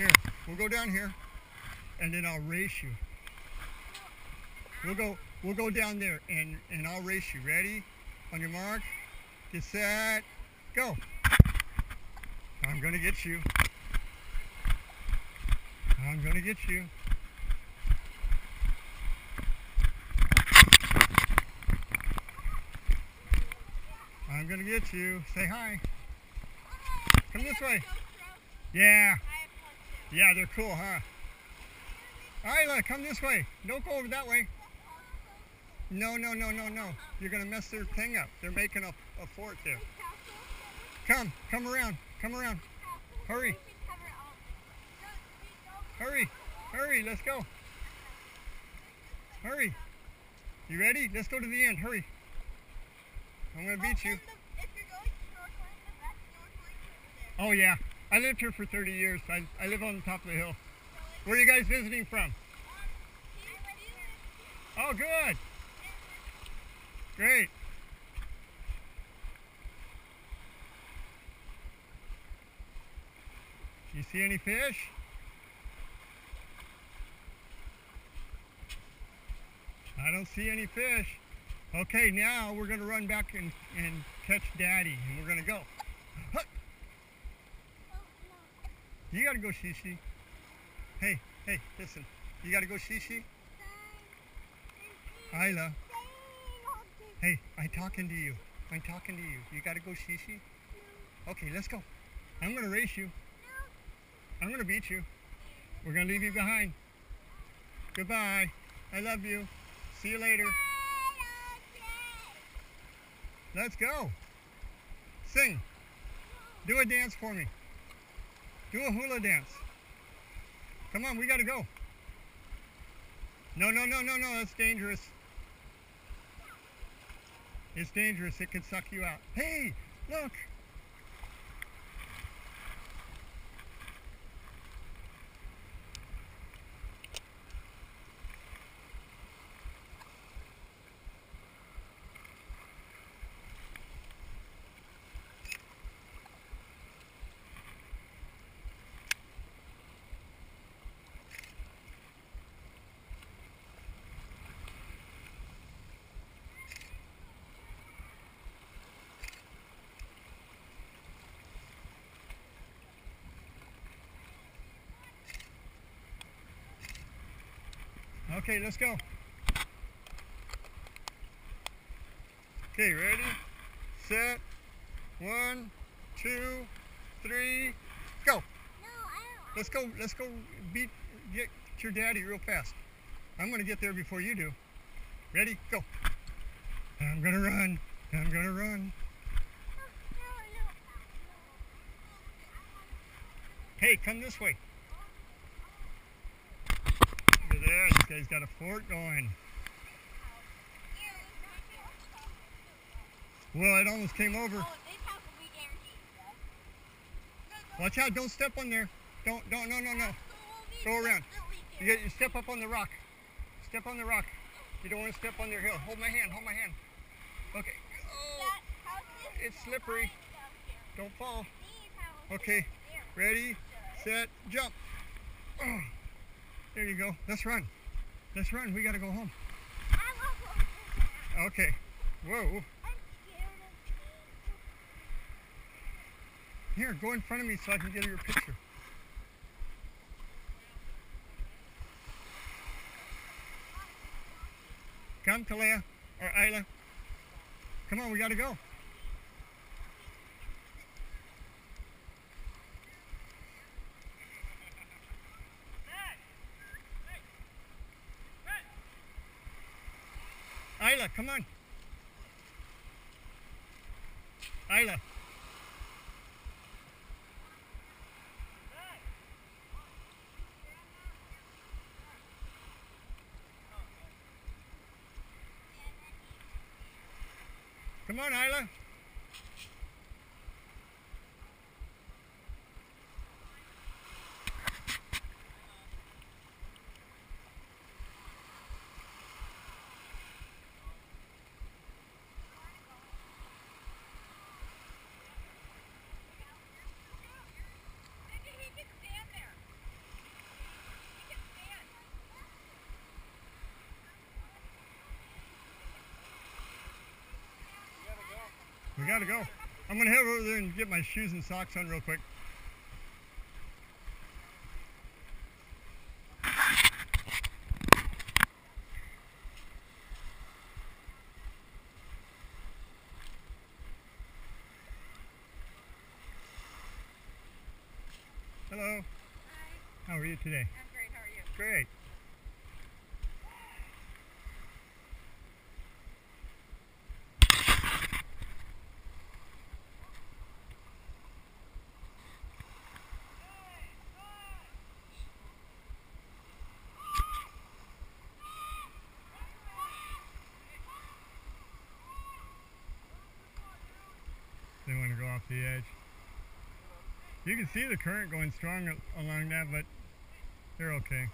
Here, we'll go down here, and then I'll race you. We'll go down there, and I'll race you. Ready? On your mark, get set, go. I'm gonna get you. I'm gonna get you. I'm gonna get you. Say hi. Come this way. Yeah. Yeah, they're cool, huh? Isla, come this way. Don't go over that way. No. You're gonna mess their thing up. They're making a fort there. Come around. Hurry. Hurry, let's go. Hurry. You ready? Let's go to the end, hurry. I'm gonna beat you. Oh yeah, I lived here for 30 years. I live on the top of the hill. Where are you guys visiting from? Oh, good. Great. You see any fish? I don't see any fish. Okay, now we're going to run back and catch Daddy, and we're going to go. Huh. You got to go, Shishi. Hey, listen. You got to go, Shishi. Isla. Hey, I'm talking to you. You got to go, Shishi. Okay, let's go. I'm going to race you. I'm going to beat you. We're going to leave you behind. Goodbye. I love you. See you later. Let's go. Sing. Do a dance for me. Do a hula dance. Come on, we got to go. No, that's dangerous. It's dangerous. It can suck you out. Hey, look. Okay, let's go. Okay, ready, set, 1, 2, 3, go. Let's go get your daddy real fast. I'm gonna get there before you do. Ready, go. I'm gonna run. Hey, come this way. Look at there, this guy's got a fort going. Well, it almost came over. Watch out, don't step on there. No. Go around. You step up on the rock. Step on the rock. You don't want to step on their hill. Hold my hand. Okay. Oh, it's slippery. Don't fall. Okay, ready, set, jump. Oh, there you go. Let's run. We gotta go home. Okay. Whoa. Here, go in front of me so I can get your picture. Come, Kalea, or Isla. Come on, we gotta go. Isla, come on. Isla. Come on, Isla. gotta go. I'm gonna head over there and get my shoes and socks on real quick. Hello. Hi. How are you today? I'm great. How are you? Great. They want to go off the edge. You can see the current going strong along that, but they're okay.